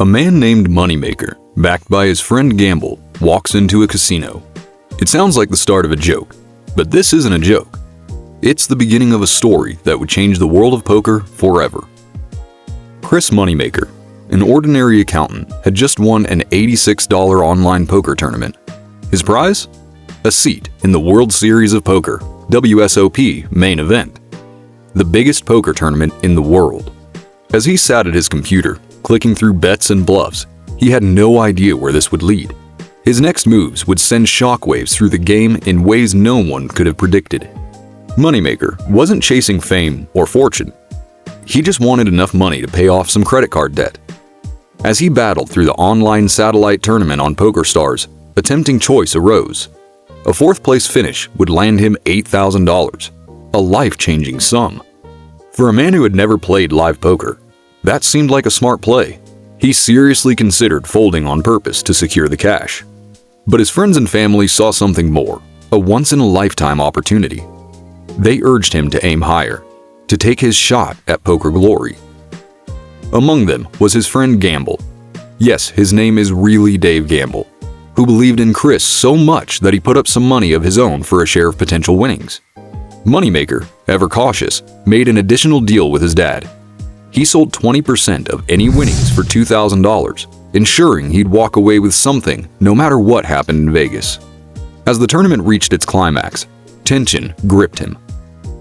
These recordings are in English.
A man named Moneymaker, backed by his friend Gamble, walks into a casino. It sounds like the start of a joke, but this isn't a joke. It's the beginning of a story that would change the world of poker forever. Chris Moneymaker, an ordinary accountant, had just won an $86 online poker tournament. His prize? A seat in the World Series of Poker, WSOP main event, the biggest poker tournament in the world. As he sat at his computer, clicking through bets and bluffs, he had no idea where this would lead. His next moves would send shockwaves through the game in ways no one could have predicted. Moneymaker wasn't chasing fame or fortune. He just wanted enough money to pay off some credit card debt. As he battled through the online satellite tournament on PokerStars, a tempting choice arose. A fourth-place finish would land him $8,000, a life-changing sum. For a man who had never played live poker, that seemed like a smart play. He seriously considered folding on purpose to secure the cash. But his friends and family saw something more, a once-in-a-lifetime opportunity. They urged him to aim higher, to take his shot at poker glory. Among them was his friend Gamble. Yes, his name is really Dave Gamble, who believed in Chris so much that he put up some money of his own for a share of potential winnings. Moneymaker, ever cautious, made an additional deal with his dad. He sold 20% of any winnings for $2,000, ensuring he'd walk away with something no matter what happened in Vegas. As the tournament reached its climax, tension gripped him.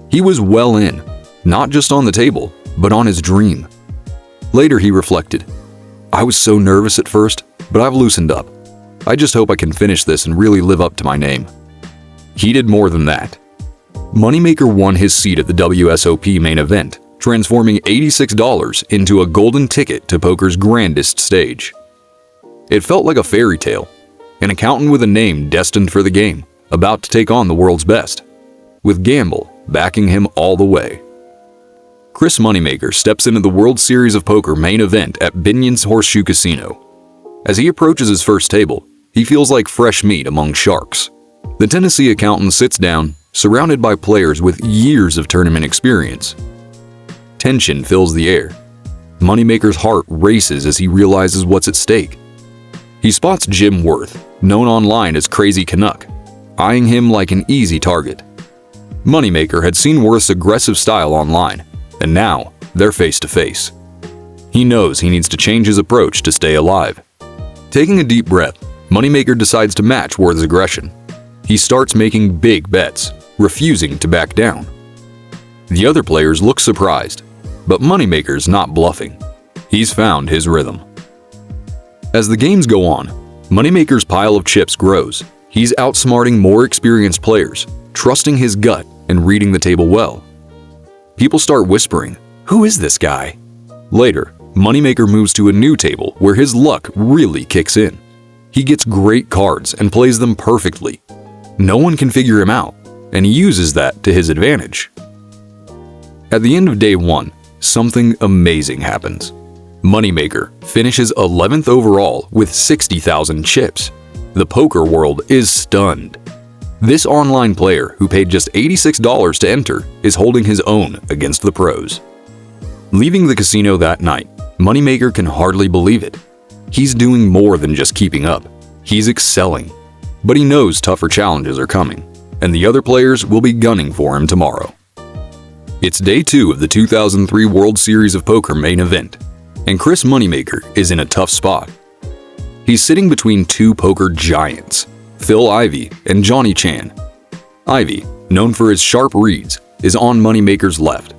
He was well in, not just on the table, but on his dream. Later he reflected, "I was so nervous at first, but I've loosened up. I just hope I can finish this and really live up to my name." He did more than that. Moneymaker won his seat at the WSOP main event, transforming $86 into a golden ticket to poker's grandest stage. It felt like a fairy tale, an accountant with a name destined for the game, about to take on the world's best, with Gamble backing him all the way. Chris Moneymaker steps into the World Series of Poker main event at Binion's Horseshoe Casino. As he approaches his first table, he feels like fresh meat among sharks. The Tennessee accountant sits down, surrounded by players with years of tournament experience. Tension fills the air. Moneymaker's heart races as he realizes what's at stake. He spots Jim Worth, known online as Crazy Canuck, eyeing him like an easy target. Moneymaker had seen Worth's aggressive style online, and now they're face to face. He knows he needs to change his approach to stay alive. Taking a deep breath, Moneymaker decides to match Worth's aggression. He starts making big bets, refusing to back down. The other players look surprised, but Moneymaker's not bluffing. He's found his rhythm. As the games go on, Moneymaker's pile of chips grows. He's outsmarting more experienced players, trusting his gut and reading the table well. People start whispering, "Who is this guy?" Later, Moneymaker moves to a new table where his luck really kicks in. He gets great cards and plays them perfectly. No one can figure him out, and he uses that to his advantage. At the end of day one, something amazing happens. Moneymaker finishes 11th overall with 60,000 chips. The poker world is stunned. This online player, who paid just $86 to enter, is holding his own against the pros. Leaving the casino that night, Moneymaker can hardly believe it. He's doing more than just keeping up. He's excelling. But he knows tougher challenges are coming, and the other players will be gunning for him tomorrow. It's day 2 of the 2003 World Series of Poker main event, and Chris Moneymaker is in a tough spot. He's sitting between two poker giants, Phil Ivey and Johnny Chan. Ivey, known for his sharp reads, is on Moneymaker's left.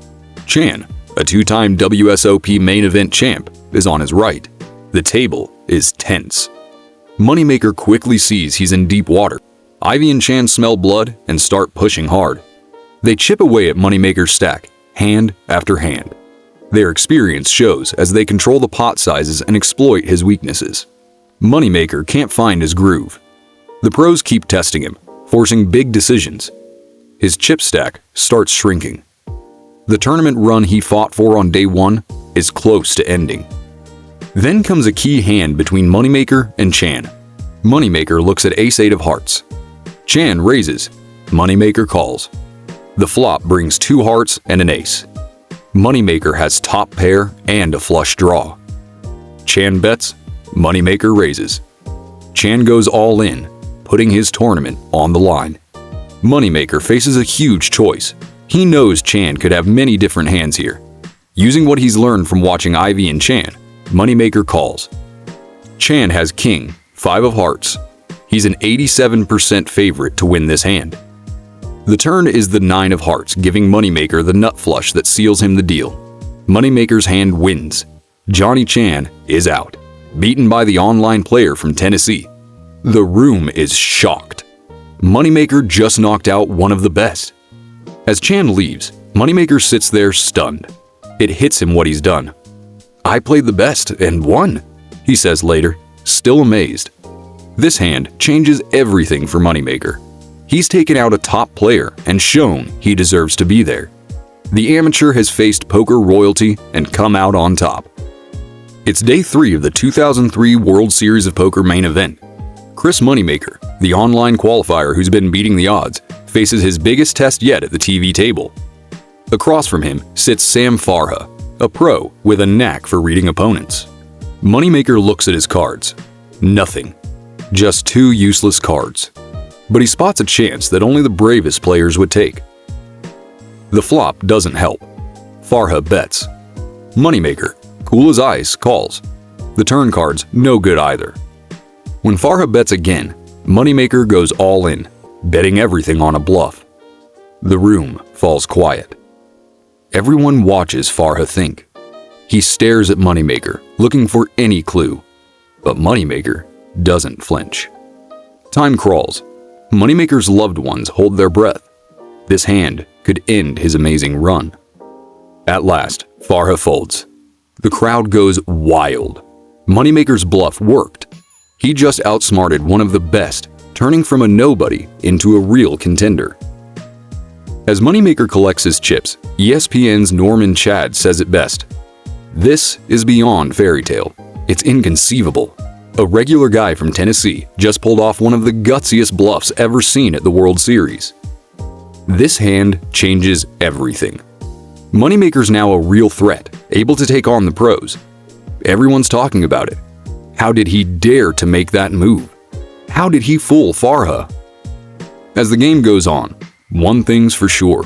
Chan, a 2-time WSOP main event champ, is on his right. The table is tense. Moneymaker quickly sees he's in deep water. Ivey and Chan smell blood and start pushing hard. They chip away at Moneymaker's stack, hand after hand. Their experience shows as they control the pot sizes and exploit his weaknesses. Moneymaker can't find his groove. The pros keep testing him, forcing big decisions. His chip stack starts shrinking. The tournament run he fought for on day 1 is close to ending. Then comes a key hand between Moneymaker and Chan. Moneymaker looks at ace-8 of hearts. Chan raises. Moneymaker calls. The flop brings 2 hearts and an ace. Moneymaker has top pair and a flush draw. Chan bets, Moneymaker raises. Chan goes all in, putting his tournament on the line. Moneymaker faces a huge choice. He knows Chan could have many different hands here. Using what he's learned from watching Ivy and Chan, Moneymaker calls. Chan has King, 5 of hearts. He's an 87% favorite to win this hand. The turn is the 9 of hearts, giving Moneymaker the nut flush that seals him the deal. Moneymaker's hand wins. Johnny Chan is out, beaten by the online player from Tennessee. The room is shocked. Moneymaker just knocked out one of the best. As Chan leaves, Moneymaker sits there stunned. It hits him what he's done. "I played the best and won," he says later, still amazed. This hand changes everything for Moneymaker. He's taken out a top player and shown he deserves to be there. The amateur has faced poker royalty and come out on top. It's day 3 of the 2003 World Series of Poker main event. Chris Moneymaker, the online qualifier who's been beating the odds, faces his biggest test yet at the TV table. Across from him sits Sam Farha, a pro with a knack for reading opponents. Moneymaker looks at his cards. Nothing. Just 2 useless cards. But he spots a chance that only the bravest players would take. The flop doesn't help. Farha bets. Moneymaker, cool as ice, calls. The turn card's no good either. When Farha bets again, Moneymaker goes all in, betting everything on a bluff. The room falls quiet. Everyone watches Farha think. He stares at Moneymaker, looking for any clue. But Moneymaker doesn't flinch. Time crawls. Moneymaker's loved ones hold their breath. This hand could end his amazing run. At last, Farha folds. The crowd goes wild. Moneymaker's bluff worked. He just outsmarted one of the best, turning from a nobody into a real contender. As Moneymaker collects his chips, ESPN's Norman Chad says it best. "This is beyond fairy tale. It's inconceivable. A regular guy from Tennessee just pulled off one of the gutsiest bluffs ever seen at the World Series." This hand changes everything. Moneymaker's now a real threat, able to take on the pros. Everyone's talking about it. How did he dare to make that move? How did he fool Farha? As the game goes on, one thing's for sure.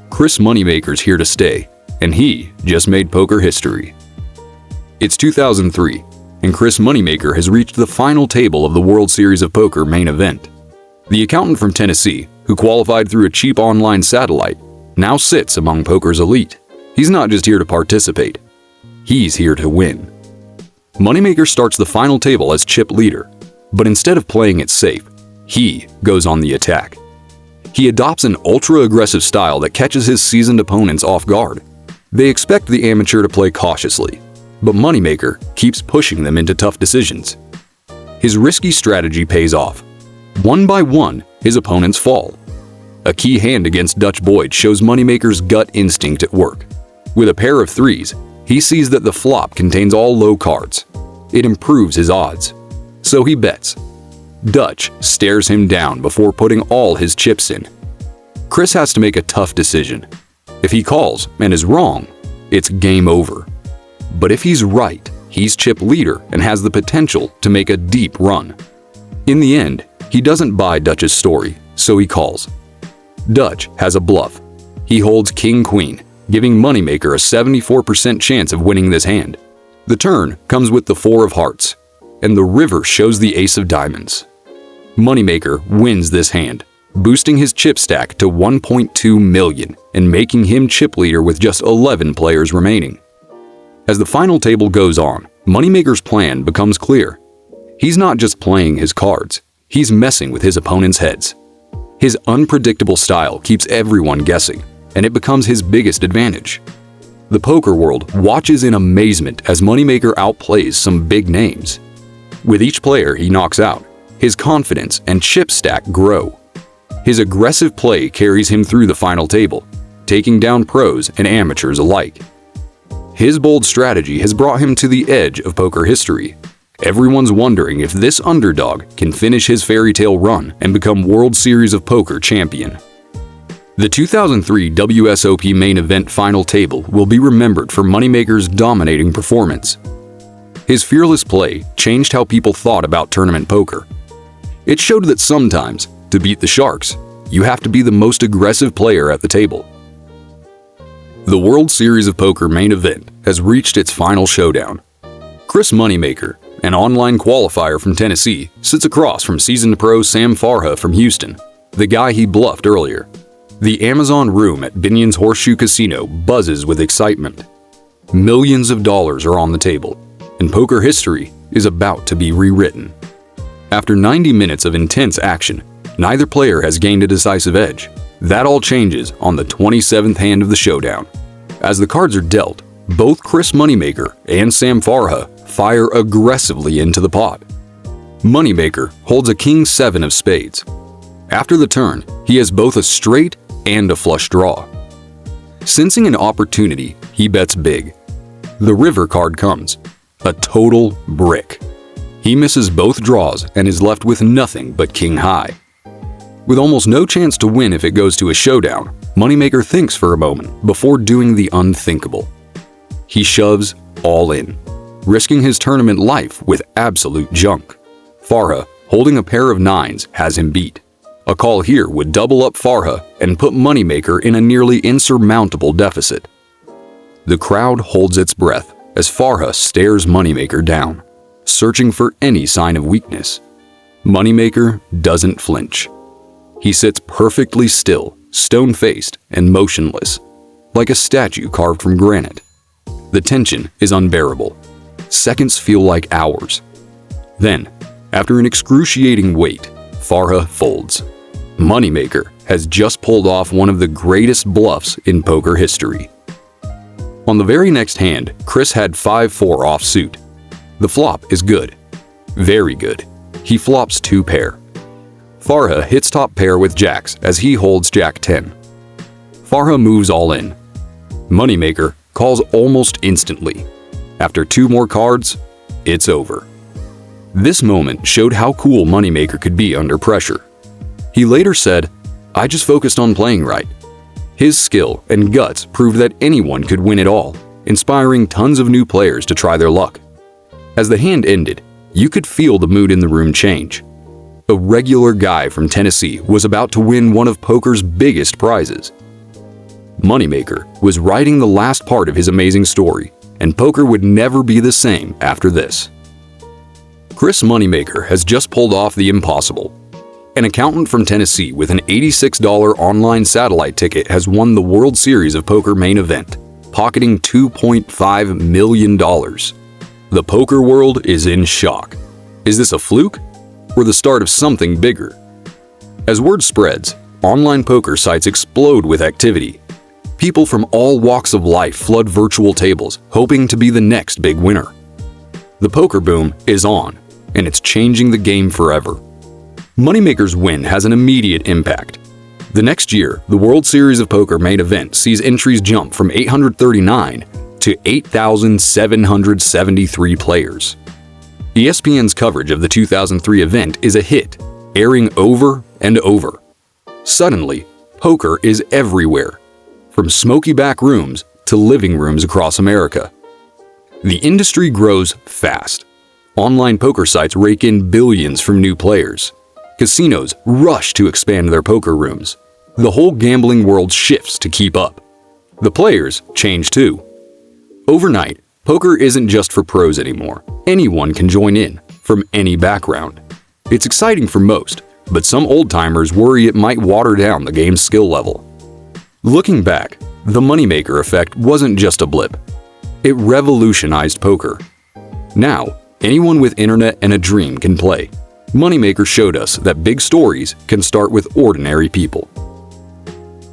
Chris Moneymaker's here to stay, and he just made poker history. It's 2003, and Chris Moneymaker has reached the final table of the World Series of Poker main event. The accountant from Tennessee, who qualified through a cheap online satellite, now sits among poker's elite. He's not just here to participate. He's here to win. Moneymaker starts the final table as chip leader, but instead of playing it safe, he goes on the attack. He adopts an ultra-aggressive style that catches his seasoned opponents off guard. They expect the amateur to play cautiously, but Moneymaker keeps pushing them into tough decisions. His risky strategy pays off. One by one, his opponents fall. A key hand against Dutch Boyd shows Moneymaker's gut instinct at work. With a pair of 3s, he sees that the flop contains all low cards. It improves his odds. So he bets. Dutch stares him down before putting all his chips in. Chris has to make a tough decision. If he calls and is wrong, it's game over. But if he's right, he's chip leader and has the potential to make a deep run. In the end, he doesn't buy Dutch's story, so he calls. Dutch has a bluff. He holds King-Queen, giving Moneymaker a 74% chance of winning this hand. The turn comes with the 4 of hearts, and the river shows the ace of diamonds. Moneymaker wins this hand, boosting his chip stack to 1.2 million and making him chip leader with just 11 players remaining. As the final table goes on, Moneymaker's plan becomes clear. He's not just playing his cards, he's messing with his opponents' heads. His unpredictable style keeps everyone guessing, and it becomes his biggest advantage. The poker world watches in amazement as Moneymaker outplays some big names. With each player he knocks out, his confidence and chip stack grow. His aggressive play carries him through the final table, taking down pros and amateurs alike. His bold strategy has brought him to the edge of poker history. Everyone's wondering if this underdog can finish his fairy tale run and become World Series of Poker champion. The 2003 WSOP main event final table will be remembered for Moneymaker's dominating performance. His fearless play changed how people thought about tournament poker. It showed that sometimes, to beat the Sharks, you have to be the most aggressive player at the table. The World Series of Poker main event has reached its final showdown. Chris Moneymaker, an online qualifier from Tennessee, sits across from seasoned pro Sam Farha from Houston, the guy he bluffed earlier. The Amazon room at Binion's Horseshoe Casino buzzes with excitement. Millions of dollars are on the table, and poker history is about to be rewritten. After 90 minutes of intense action, neither player has gained a decisive edge. That all changes on the 27th hand of the showdown. As the cards are dealt, both Chris Moneymaker and Sam Farha fire aggressively into the pot. Moneymaker holds a king 7 of spades. After the turn, he has both a straight and a flush draw. Sensing an opportunity, he bets big. The river card comes, a total brick. He misses both draws and is left with nothing but king high. With almost no chance to win if it goes to a showdown, Moneymaker thinks for a moment before doing the unthinkable. He shoves all in, risking his tournament life with absolute junk. Farha, holding a pair of 9s, has him beat. A call here would double up Farha and put Moneymaker in a nearly insurmountable deficit. The crowd holds its breath as Farha stares Moneymaker down, searching for any sign of weakness. Moneymaker doesn't flinch. He sits perfectly still, stone-faced and motionless, like a statue carved from granite. The tension is unbearable. Seconds feel like hours. Then, after an excruciating wait, Farha folds. Moneymaker has just pulled off one of the greatest bluffs in poker history. On the very next hand, Chris had 5-4 offsuit. The flop is good. Very good. He flops 2 pair. Farha hits top pair with jacks as he holds jack 10. Farha moves all in. Moneymaker calls almost instantly. After 2 more cards, it's over. This moment showed how cool Moneymaker could be under pressure. He later said, "I just focused on playing right." His skill and guts proved that anyone could win it all, inspiring tons of new players to try their luck. As the hand ended, you could feel the mood in the room change. A regular guy from Tennessee was about to win one of poker's biggest prizes. Moneymaker was writing the last part of his amazing story, and poker would never be the same after this. Chris Moneymaker has just pulled off the impossible. An accountant from Tennessee with an $86 online satellite ticket has won the World Series of Poker main event, pocketing $2.5 million. The poker world is in shock. Is this a fluke or the start of something bigger? As word spreads, online poker sites explode with activity. People from all walks of life flood virtual tables, hoping to be the next big winner. The poker boom is on, and it's changing the game forever. Moneymaker's win has an immediate impact. The next year, the World Series of Poker main event sees entries jump from 839 to 8,773 players. ESPN's coverage of the 2003 event is a hit, airing over and over. Suddenly, poker is everywhere, from smoky back rooms to living rooms across America. The industry grows fast. Online poker sites rake in billions from new players. Casinos rush to expand their poker rooms. The whole gambling world shifts to keep up. The players change too. Overnight, poker isn't just for pros anymore. Anyone can join in, from any background. It's exciting for most, but some old-timers worry it might water down the game's skill level. Looking back, the Moneymaker effect wasn't just a blip. It revolutionized poker. Now, anyone with internet and a dream can play. Moneymaker showed us that big stories can start with ordinary people.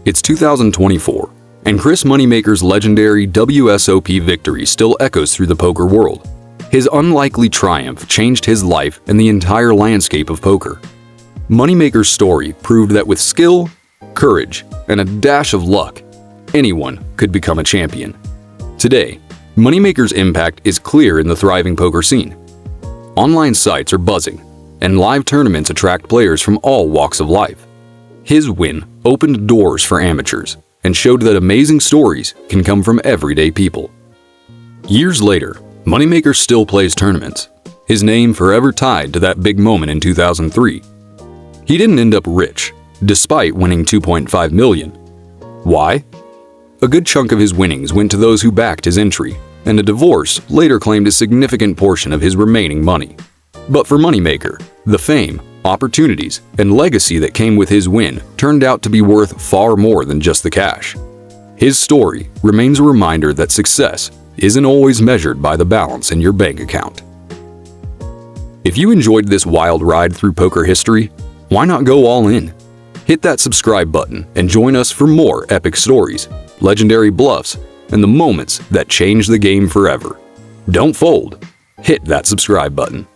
It's 2024, and Chris Moneymaker's legendary WSOP victory still echoes through the poker world. His unlikely triumph changed his life and the entire landscape of poker. Moneymaker's story proved that with skill, courage, and a dash of luck, anyone could become a champion. Today, Moneymaker's impact is clear in the thriving poker scene. Online sites are buzzing, and live tournaments attract players from all walks of life. His win opened doors for amateurs and showed that amazing stories can come from everyday people. Years later, Moneymaker still plays tournaments, his name forever tied to that big moment in 2003. He didn't end up rich, despite winning $2.5 million. Why? A good chunk of his winnings went to those who backed his entry, and a divorce later claimed a significant portion of his remaining money. But for Moneymaker, the fame, opportunities, and legacy that came with his win turned out to be worth far more than just the cash. His story remains a reminder that success isn't always measured by the balance in your bank account. If you enjoyed this wild ride through poker history, why not go all in? Hit that subscribe button and join us for more epic stories, legendary bluffs, and the moments that change the game forever. Don't fold. Hit that subscribe button.